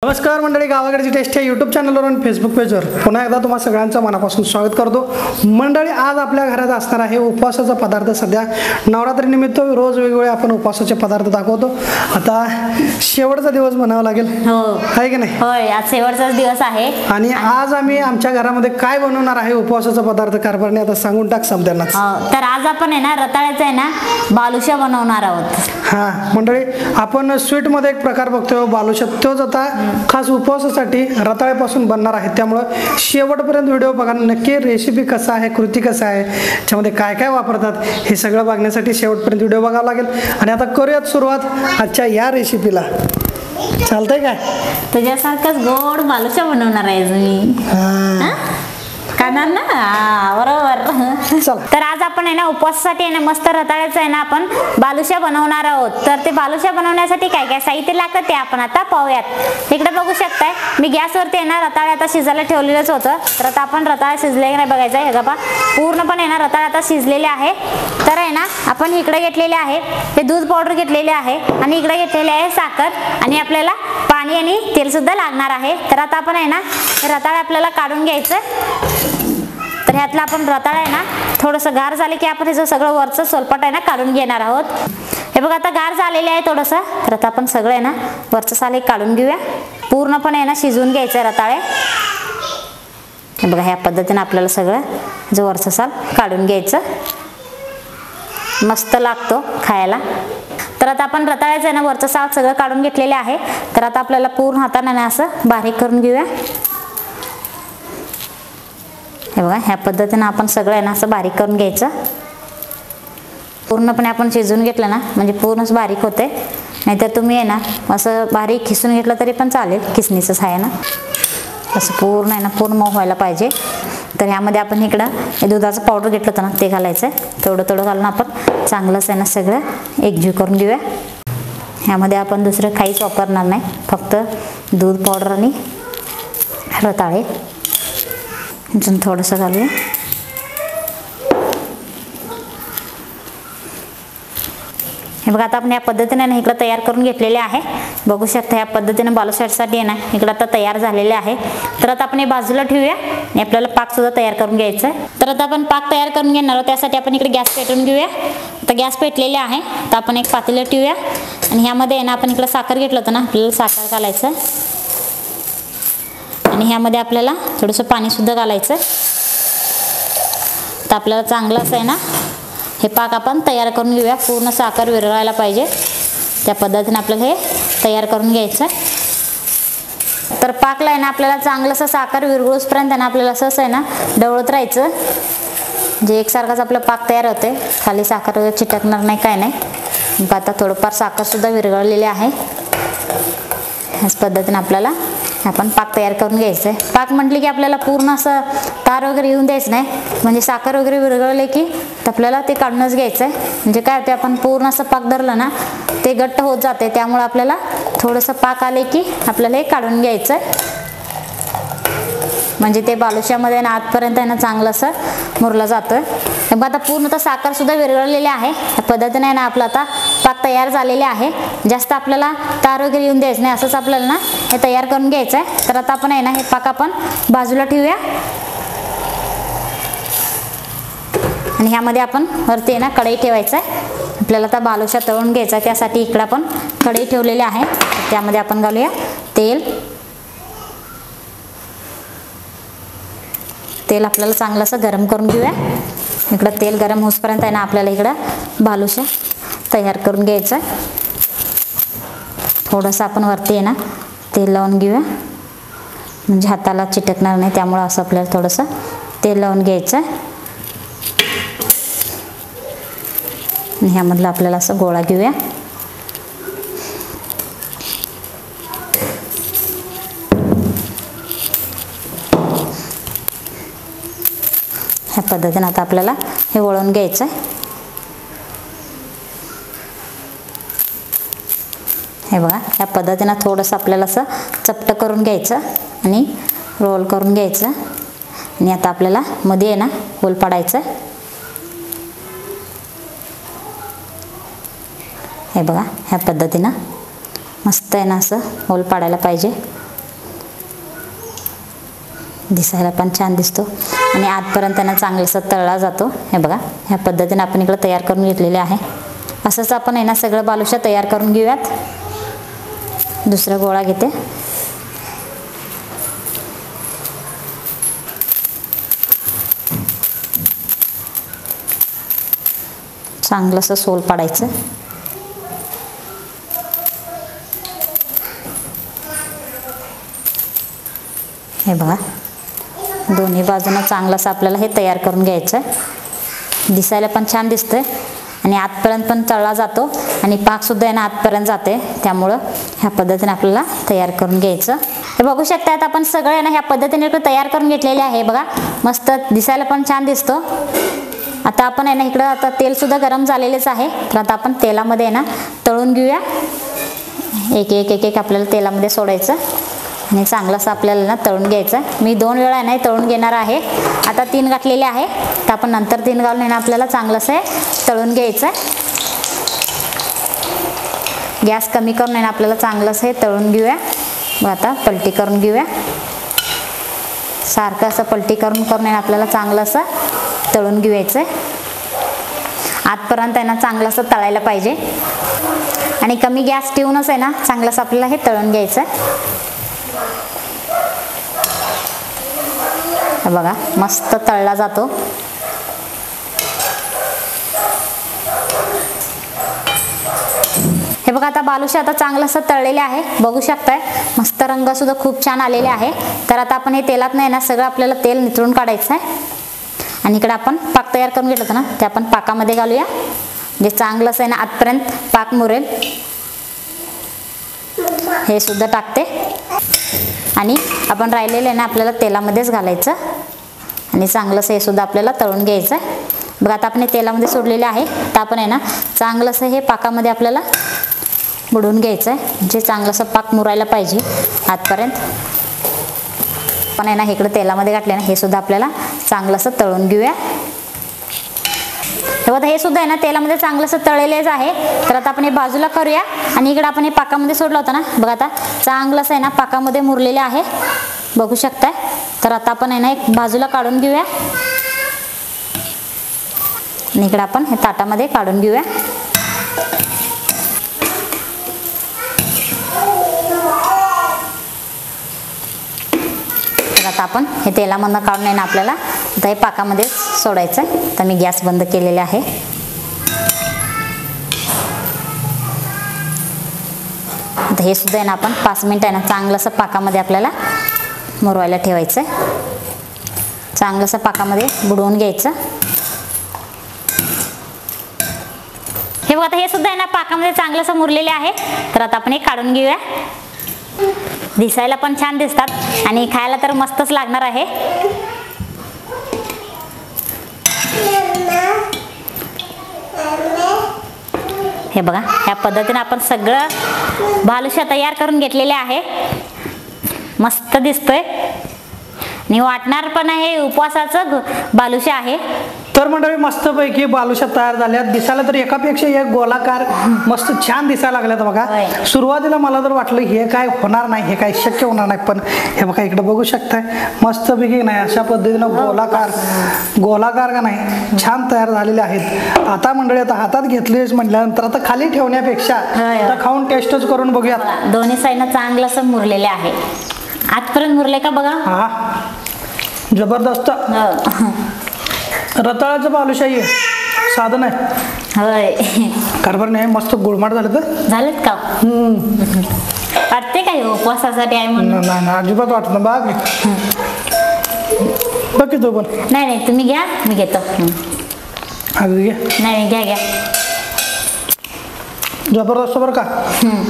नमस्कार मंडळी, गावाकडची टेस्ट या यूट्यूब चॅनलवर आणि फेसबुक पेजवर पुन्हा एकदा तुम्हा सगळ्यांचं मनापासून स्वागत करतो। मंडळी, आज आपल्या घरात असणार आहे उपवासाचा पदार्थ। सध्या नवरात्रीनिमित्त रोज वेगवेगळे आपण उपवासाचे पदार्थ दाखवतो। आता शेवटचा दिवस म्हणावा लागेल, हो आहे की नाही? होय, आज शेवटचा दिवस आहे आणि आज आम्ही आमच्या घरामध्ये काय बनवणार आहे उपवासाचा पदार्थ कारभारने आता सांगून टाक समजायलाच। तर आज आपण आहे ना रताळ्याचा आहे ना बालुशा बनवणार आहोत। हा मंडळी, आपण स्वीट मध्ये एक प्रकार बघतोय बालुशा, तोच आता खास उपवासासाठी रताळ्यापासून बनणार आहे। त्यामुळे शेवटपर्यंत व्हिडिओ बघा, नक्की रेसिपी कसा आहे, कृती कसा आहे, त्याच्यामध्ये काय काय वापरतात हे सगळं बघण्यासाठी शेवटपर्यंत व्हिडिओ बघावा लागेल। आणि आता करूयात सुरुवात आजच्या या रेसिपीला। चालतंय काय? तुझ्यासारखंच गोड बालुशा बनवणार आहे मी। करणार ना? बरोबर। चला, तर आज आपण आहे ना उपवासासाठी आहे ना मस्त रताळ्याचं आहे ना आपण बालुशा बनवणार आहोत। तर ते बालुशा बनवण्यासाठी काय काय साहित्य लागतं ते आपण आता पाहूयात। इकडे बघू शकताय मी गॅसवरती आहे ना रताळे आता शिजायला ठेवलेलंच होतं। तर आता आपण रताळे शिजले नाही बघायचं आहे। बघा पूर्णपणे आहे ना रताळे आता शिजलेले आहे। तर आहे ना आपण इकडे घेतलेले आहे ते दूध पावडर घेतलेले आहे आणि इकडे घेतलेले आहे साखर आणि आपल्याला पाणी आणि तेल सुद्धा लागणार आहे। तर आता आपण आहे ना रताळे आपल्याला काढून घ्यायचं। तर ह्यातला आपण रताळा आहे ना थोडंसं गार झाले की आपण हे सगळं वरचं सोलपट आहे ना काढून घेणार आहोत। हे बघा आता गार झालेले आहे थोडंसं। तर आता आपण सगळं आहे ना वरचं साल काढून घेऊया। पूर्णपणे आहे ना शिजवून घ्यायचं रताळे। हे बघा ह्या पद्धतीने आपल्याला सगळं जो वरचं साल काढून घ्यायचं, मस्त लागतो खायला। तर आता आपण रताळ्याचं आहे ना वरचं साल सगळं काढून घेतलेले आहे। तर आता आपल्याला पूर्ण हाताने असं बारीक करून घेऊया। हे बघा ह्या पद्धतीने आपण सगळं आहे ना असं बारीक करून घ्यायचं। पूर्णपणे आपण शिजवून घेतलं ना म्हणजे पूर्णच बारीक होते, नाहीतर तुम्ही आहे ना असं बारीक खिसून घेतलं तरी पण चालेल, खिसणीचंच आहे ना। असं पूर्ण आहे ना पूर्ण मऊ व्हायला पाहिजे। तर ह्यामध्ये आपण इकडं हे दुधाचं पावडर घेतलं होतं ना ते घालायचं आहे। थोडं थोडं घालून आपण चांगलंच आहे ना सगळं एकजीव करून घेऊया। ह्यामध्ये आपण दुसरं काहीच वापरणार नाही, फक्त दूध पावडर आणि रताळे अजून थोडंसं घालूया। हे बघा आता आपण या पद्धतीने ना इकडं तयार करून घेतलेले आहे। बघू शकता ह्या पद्धतीने बालुशासाठी आहे ना इकडं आता तयार झालेले आहे। तर आता आपण हे बाजूला ठेवूया आणि आपल्याला पाक सुद्धा तयार करून घ्यायचा आहे। तर आता आपण पाक तयार करून घेणार आहोत, त्यासाठी आपण इकडे गॅस पेटवून घेऊया। आता गॅस पेटलेले आहे तर आपण एक पातेलं ठेवूया आणि ह्यामध्ये आहे ना आपण इकडं साखर घेतलं होतं ना, आपल्याला साखर घालायचं आणि ह्यामध्ये आपल्याला थोडंसं पाणी सुद्धा घालायचं। तर आपल्याला चांगलं असं आहे ना हे पाक आपण तयार करून घेऊया। पूर्ण साखर विरघळायला पाहिजे त्या पद्धतीने आपल्याला हे तयार करून घ्यायचं। तर पाकला आहे ना आपल्याला चांगलंसं साखर विरघळूसपर्यंत आहे ना आपल्याला असं आहे ना ढवळत राहायचं, जे एकसारखाच आपलं पाक तयार होते, खाली साखर वगैरे चिटकणार नाही काय नाही। आता थोडंफार साखर सुद्धा विरघळलेली आहे। ह्याच पद्धतीने आपल्याला आपण पाक तयार करून घ्यायचं आहे। पाक म्हटले की आपल्याला पूर्ण असं तार वगैरे येऊन द्यायचं नाही, म्हणजे साखर वगैरे विरघळले की आपल्याला ते काढूनच घ्यायचं आहे। म्हणजे काय होते आपण पूर्ण असं पाक धरलं ना ते घट्ट होत जाते, त्यामुळे आपल्याला थोडंसं पाक आले की आपल्याला हे काढून घ्यायचं आहे, म्हणजे ते बालुशामध्ये ना आतपर्यंत आहे ना चांगलं असं मुरलं जातोय। मग आता पूर्ण तर साखर सुद्धा विरघळलेली आहे। या पद्धतीने आहे ना आपला आता पाक तयार झालेले आहे। जास्त आपल्याला तार वगैरे येऊन द्यायचं नाही, असंच आपल्याला ना हे तयार करून घ्यायचं आहे। तर आता आपण आहे ना हे पाक आपण बाजूला ठेवूया आणि ह्यामध्ये आपण वरती आहे ना कढई ठेवायचं आहे। आपल्याला आता बालुशा तळून घ्यायचा आहे, त्यासाठी इकडं आपण कढई ठेवलेली आहे। त्यामध्ये आपण घालूया तेल। तेल आपल्याला चांगलं असं गरम करून घेऊया। इकडं तेल गरम होईपर्यंत आहे ना आपल्याला इकडं बालुशा तयार करून घ्यायचं आहे। थोडंसं आपण वरती आहे ना तेल लावून घेऊया, म्हणजे हाताला चिटकणार नाही, त्यामुळं असं आपल्याला थोडंसं तेल लावून घ्यायचं आहे। ह्यामधलं आपल्याला असं गोळा घेऊया। ह्या पद्धतीने आता आपल्याला हे वळून घ्यायचं आहे। हे बघा ह्या पद्धतीने थोडंसं आपल्याला असं चपटं करून घ्यायचं आणि रोल करून घ्यायचं आणि आता आपल्याला मध्ये आहे ना होल पाडायचं। हे बघा ह्या पद्धतीने मस्त आहे ना असं होल पाडायला पाहिजे। दिसायला पण छान दिसतो आणि आतपर्यंत त्यांना चांगलासा तळला जातो. हे बघा, ह्या पद्धतीने आपण इकडे तयार करून घेतलेले आहे. असंच आपण आहे ना सगळं बालुशा तयार करून घेऊयात. दुसरा गोळा घेते. चांगलंसं सोल पाडायचं. हे बघा, दोन्ही बाजूनं चांगलंसं आपल्याला हे तयार करून घ्यायचं. दिसायला पण छान दिसतंय आणि आतपर्यंत पण तळला जातो आणि पाकसुद्धा आहे ना आतपर्यंत जाते. त्यामुळं ह्या पद्धतीने आपल्याला तयार करून घ्यायचं. हे बघू शकतात आपण सगळे ना ह्या पद्धतीने तयार करून घेतलेले आहे. बघा, मस्त दिसायला पण छान दिसतो. आता आपण आहे ना इकडं आता तेलसुद्धा गरम झालेलेच आहे. तर आता आपण तेलामध्ये आहे ना तळून घेऊया. एक एक एक एक आपल्याला तेलामध्ये सोडायचं आणि चांगलंसं आपल्याला ना तळून घ्यायचं. मी 2 वेळा नाही तळून घेणार आहे. आता 3 घातलेले आहे, तर आपण नंतर 3 घालून आहे ना आपल्याला चांगलंसं तळून घ्यायचं. गॅस कमी करून आहे ना आपल्याला चांगलंसं हे तळून घेऊया. मग आता पलटी करून घेऊया. सारखं असं पलटी करून आहे ना आपल्याला चांगलंसं तळून घ्यायचं. आतपर्यंत आहे ना चांगलंसं तळायला पाहिजे आणि कमी गॅस ठेवूनच आहे ना चांगलंसं आपल्याला हे तळून घ्यायचं. बघा, मस्त तळला जातो. हे बघा, आता बालुशा आता चांगलंसं तळलेले आहे. बघू शकताय मस्त रंग सुद्धा खूप छान आलेले आहे. तर आता आपण हे तेलात नाही ना सगळं आपल्याला तेल निथळून काढायचं आहे आणि इकडे आपण पाक तयार करून घेतलं होतं ना ते आपण पाकामध्ये घालूया. जे चांगलंसं आहे ना आतपर्यंत पाक मुरेल. हे सुद्धा टाकते आणि आपण राहिलेलं आहे ना आपल्याला तेलामध्येच घालायचं आणि चांगलंसं हे सुद्धा आपल्याला तळून घ्यायचं. बघा, आता आपण हे तेलामध्ये सोडलेले आहे. तर आपण आहे ना चांगलंसं हे पाकामध्ये आपल्याला बुडवून घ्यायचं आहे. म्हणजे चांगलंसं पाक मुरायला पाहिजे आतपर्यंत. आपण आहे ना इकडे तेलामध्ये घातले ना हे सुद्धा आपल्याला चांगलंसं तळून घेऊया. हे बघा, हे सुद्धा आहे ना तेलामध्ये चांगलंसं तळलेलेच आहे. तर आता आपण हे बाजूला करूया आणि इकडे आपण हे पाकामध्ये सोडलं होतं ना. बघा, आता चांगलंसं आहे ना पाकामध्ये मुरलेले आहे. बघू शकताय. तर आता आपण आहे ना एक बाजूला काढून घेऊया आणि इकडे आपण हे ताटामध्ये काढून घेऊया. तर आता आपण हे तेलामधनं काढून आहे ना आपल्याला आता हे पाकामध्ये सोडायचं. तर मी गॅस बंद केलेले आहे. आता हे सुद्धा आहे ना आपण 5 मिनिट आहे ना चांगलंसं पाकामध्ये आपल्याला मुरवायला ठेवायचं. चांगलंसं पाकामध्ये बुडवून घ्यायचं. हे बघा, आता हे सुद्धा आहे ना पाकामध्ये चांगलंसं मुरलेले आहे. तर आता आपण हे काढून घेऊया. दिसायला पण छान दिसतात आणि खायला तर मस्तच लागणार आहे. हे बघा, ह्या पद्धतीने आपण सगळं बालुशा तयार करून घेतलेले आहे. मस्त दिसतोय आणि वाटणार पण आहे उपवासाचं बालुशा आहे. तर मंडळी मस्तपैकी बालुशा तयार झाल्यात. दिसायला तर एकापेक्षा एक गोलाकार मस्त छान दिसायला लागल्यात. बघा, सुरुवातीला मला तर वाटलं हे काय होणार नाही, हे काय शक्य होणार नाही. पण हे बघा इकडे बघू शकताय मस्तपैकी नाही अशा पद्धतीनं गोलाकार का नाही छान तयार झालेले आहेत. आता मंडळी आता हातात घेतलेच म्हटल्यानंतर आता खाली ठेवण्यापेक्षा आता खाऊन टेस्टच करून बघूया. दोन्ही साईडनं चांगलं असं मुरलेले आहे. आजपर्यंत मुरले का बघा. हा, जबरदस्त रताळाचं बालुशा आहे, साधन आहे. होय, कारभार नाही मस्त गुळमाट झालं. तर झालेत का वाटते काय उपवासासाठी आहे म्हणून? नाही अजिबात वाटत ना. बाग बघ तो पण नाही तुम्ही घ्या, मी घेतो. घ्या. नाही घ्या. जबरदस्त बरं का.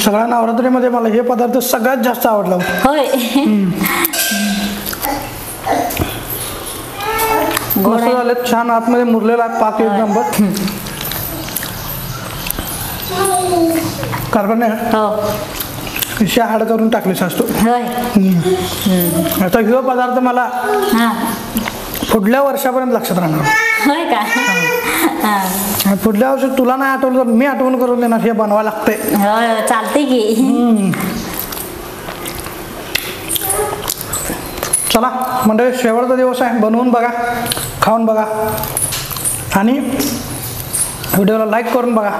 सगळ्या नवरात्रीमध्ये मला हे पदार्थ सगळ्यात जास्त आवडला. होय, मस्त झाले, छान आतमध्ये मुरलेला पाक एक नंबर. कारभार नाही हो, हाड करून टाकले असतो. आता हे पदार्थ मला पुढल्या वर्षापर्यंत लक्षात राहणार. होय का? पुढल्या वर्षी तुला नाही आठवलं तर मी आठवण करून देणार. हे बनवा लागते. चालते की. चला म्हणजे शेवटचा दिवस आहे, बनवून बघा, खाऊन बघा आणि व्हिडिओला लाईक करून बघा,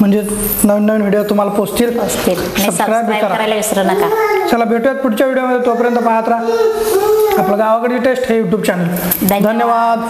म्हणजे नवीन नवीन व्हिडिओ तुम्हाला पोचतील. सबस्क्राईब करायला विसरू नका. चला भेटूयात पुढच्या व्हिडिओमध्ये, तोपर्यंत पाहत राहा आपलं गावाकडची टेस्ट हे यूट्यूब चॅनल. धन्यवाद.